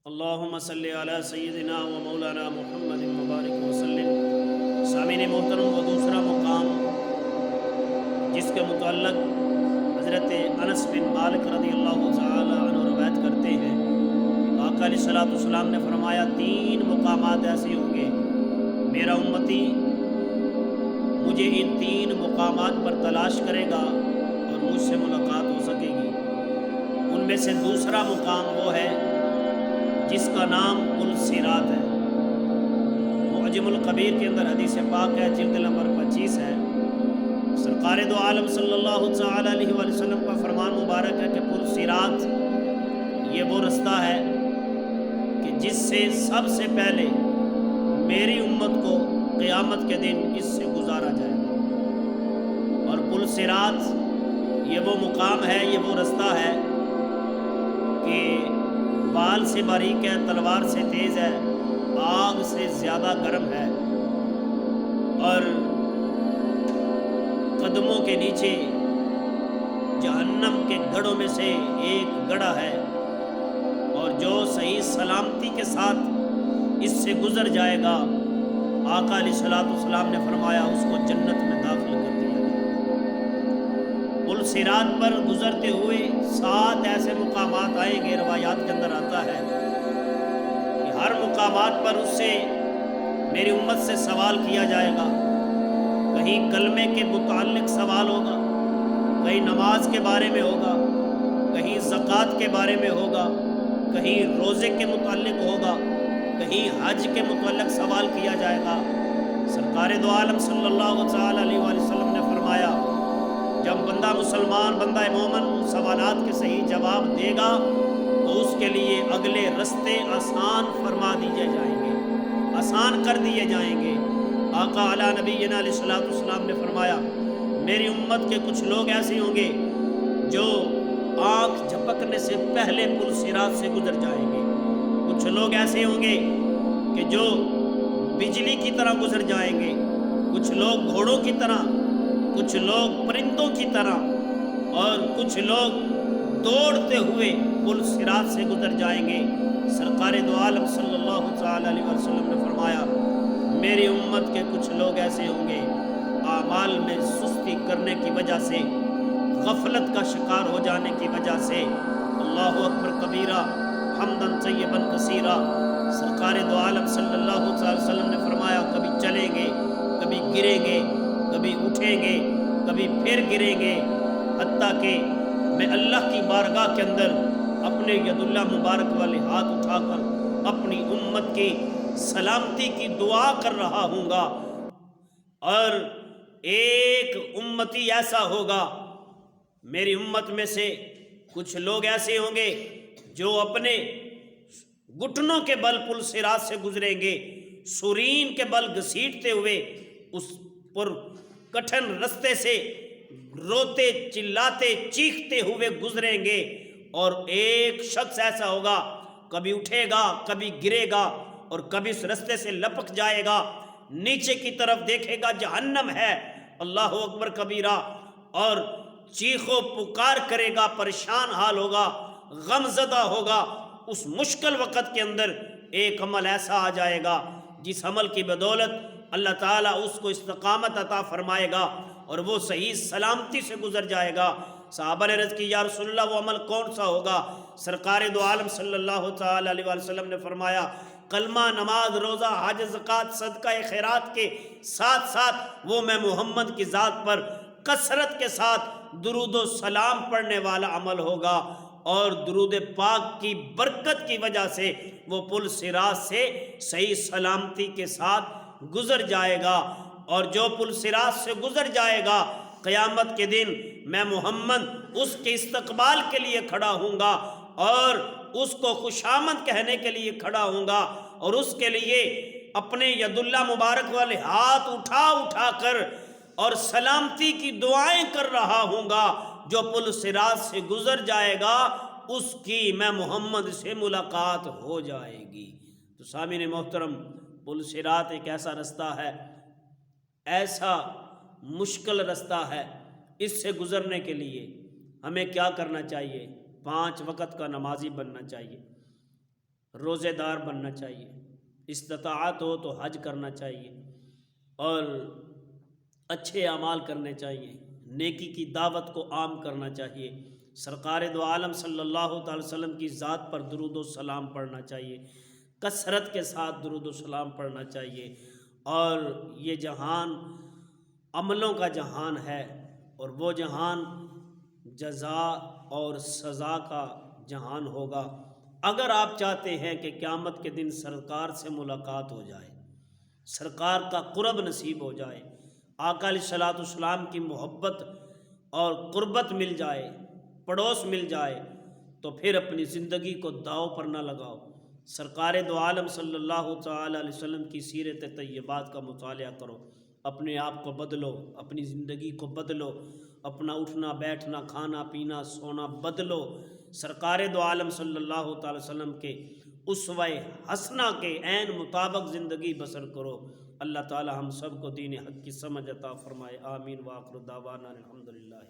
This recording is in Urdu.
اللہم صلی علی سیدنا و مولانا محمد مبارک وسلم۔ سامعین محترم، وہ دوسرا مقام جس کے متعلق حضرت انس بن مالک رضی اللہ تعالی عنہ روایت کرتے ہیں کہ آقا علیہ الصلوۃ والسلام نے فرمایا، تین مقامات ایسے ہوں گے، میرا امتی مجھے ان تین مقامات پر تلاش کرے گا اور مجھ سے ملاقات ہو سکے گی۔ ان میں سے دوسرا مقام وہ ہے جس کا نام پل صراط ہے۔ معجم الکبیر کے اندر حدیث پاک ہے، جلد نمبر 25 ہے۔ سرکار دو عالم صلی اللہ تعالی علیہ وآلہ وسلم کا فرمان مبارک ہے کہ پل صراط یہ وہ رستہ ہے کہ جس سے سب سے پہلے میری امت کو قیامت کے دن اس سے گزارا جائے گا۔ اور پل صراط یہ وہ مقام ہے، یہ وہ رستہ ہے کہ بال سے باریک ہے، تلوار سے تیز ہے، آگ سے زیادہ گرم ہے، اور قدموں کے نیچے جہنم کے گڑھوں میں سے ایک گڑھا ہے، اور جو صحیح سلامتی کے ساتھ اس سے گزر جائے گا، آقا علیہ الصلوۃ والسلام نے فرمایا اس کو جنت میں داخل کر دیا جائے گا۔ پل صراط پر گزرتے ہوئے 7 ایسے مقامات آئیں گے، روایات کے اندر آتا ہے کہ ہر مقامات پر اس سے میری امت سے سوال کیا جائے گا۔ کہیں کلمے کے متعلق سوال ہوگا، کہیں نماز کے بارے میں ہوگا، کہیں زکوٰۃ کے بارے میں ہوگا، کہیں روزے کے متعلق ہوگا، کہیں حج کے متعلق سوال کیا جائے گا۔ سرکار دو عالم صلی اللہ تعالی علیہ وآلہ وسلم نے فرمایا، جب بندہ مسلمان، بندہ مومن ان سوالات کے صحیح جواب دے گا تو اس کے لیے اگلے رستے آسان فرما دیے جائیں گے، آسان کر دیے جائیں گے۔ آقا علی نبینا علیہ الصلوۃ والسلام نے فرمایا، میری امت کے کچھ لوگ ایسے ہوں گے جو آنکھ جھپکنے سے پہلے پل صراط سے گزر جائیں گے۔ کچھ لوگ ایسے ہوں گے کہ جو بجلی کی طرح گزر جائیں گے، کچھ لوگ گھوڑوں کی طرح، کچھ لوگ پرندوں کی طرح، اور کچھ لوگ دوڑتے ہوئے پل صراط سے گزر جائیں گے۔ سرکار دو عالم صلی اللہ تعالی علیہ وسلم نے فرمایا، میری امت کے کچھ لوگ ایسے ہوں گے اعمال میں سستی کرنے کی وجہ سے، غفلت کا شکار ہو جانے کی وجہ سے، اللہ اکبر کبیرہ حمدن طیبا کثیرا، سرکار دو عالم صلی اللہ تعالی وسلم نے فرمایا، کبھی چلیں گے، کبھی گریں گے، کبھی اٹھیں گے، کبھی پھر گریں گے، حتیٰ کہ میں اللہ کی بارگاہ کے اندر اپنے ید اللہ مبارک والے ہاتھ اٹھا کر اپنی امت کی سلامتی کی دعا کر رہا ہوں گا، اور ایک امتی ایسا ہوگا، میری امت میں سے کچھ لوگ ایسے ہوں گے جو اپنے گھٹنوں کے بل پل صراط سے گزریں گے، سورین کے بل گھسیٹتے ہوئے اس پر کٹھن رستے سے روتے چلاتے چیختے ہوئے گزریں گے، اور ایک شخص ایسا ہوگا، کبھی اٹھے گا، کبھی گرے گا، اور کبھی اس رستے سے لپک جائے گا، نیچے کی طرف دیکھے گا جہنم ہے، اللہ اکبر کبیرہ، اور چیخو پکار کرے گا، پریشان حال ہوگا، غم زدہ ہوگا۔ اس مشکل وقت کے اندر ایک عمل ایسا آ جائے گا جس عمل کی بدولت اللہ تعالیٰ اس کو استقامت عطا فرمائے گا اور وہ صحیح سلامتی سے گزر جائے گا۔ صحابہ نے عرض کی، یا رسول اللہ وہ عمل کون سا ہوگا؟ سرکار دو عالم صلی اللہ تعالی علیہ وآلہ وسلم نے فرمایا، کلمہ، نماز، روزہ، حج، زکوٰۃ، صدقہ خیرات کے ساتھ ساتھ وہ میں محمد کی ذات پر کثرت کے ساتھ درود و سلام پڑھنے والا عمل ہوگا، اور درود پاک کی برکت کی وجہ سے وہ پل صراط سے صحیح سلامتی کے ساتھ گزر جائے گا، اور جو پل صراط سے گزر جائے گا قیامت کے دن میں محمد اس کے استقبال کے لیے کھڑا ہوں گا، اور اس کو خوشامد کہنے کے لیے کھڑا ہوں گا، اور اس کے لیے اپنے ید اللہ مبارک والے ہاتھ اٹھا اٹھا کر اور سلامتی کی دعائیں کر رہا ہوں گا۔ جو پل صراط سے گزر جائے گا اس کی میں محمد سے ملاقات ہو جائے گی۔ تو سامعین محترم، پل صراط ایک ایسا رستہ ہے، ایسا مشکل رستہ ہے، اس سے گزرنے کے لیے ہمیں کیا کرنا چاہیے؟ 5 وقت کا نمازی بننا چاہیے۔ روزے دار بننا چاہیے، استطاعت ہو تو حج کرنا چاہیے اور اچھے اعمال کرنے چاہیے، نیکی کی دعوت کو عام کرنا چاہیے، سرکار دو عالم صلی اللہ تعالی وسلم کی ذات پر درود و سلام پڑھنا چاہیے، کثرت کے ساتھ درود و سلام پڑھنا چاہیے۔ اور یہ جہان عملوں کا جہان ہے، اور وہ جہان جزا اور سزا کا جہان ہوگا۔ اگر آپ چاہتے ہیں کہ قیامت کے دن سرکار سے ملاقات ہو جائے، سرکار کا قرب نصیب ہو جائے، آقا علیہ الصلوۃ والسلام کی محبت اور قربت مل جائے، پڑوس مل جائے، تو پھر اپنی زندگی کو داؤ پر نہ لگاؤ، سرکار دو عالم صلی اللہ تعالی علیہ وسلم کی سیرت طیبات کا مطالعہ کرو، اپنے آپ کو بدلو، اپنی زندگی کو بدلو، اپنا اٹھنا بیٹھنا کھانا پینا سونا بدلو، سرکار دو عالم صلی اللہ تعالی وسلم کے اسوہ حسنہ کے عین مطابق زندگی بسر کرو۔ اللہ تعالی ہم سب کو دین حق کی سمجھ عطا فرمائے، آمین، وآخر دعوانا الحمدللہ۔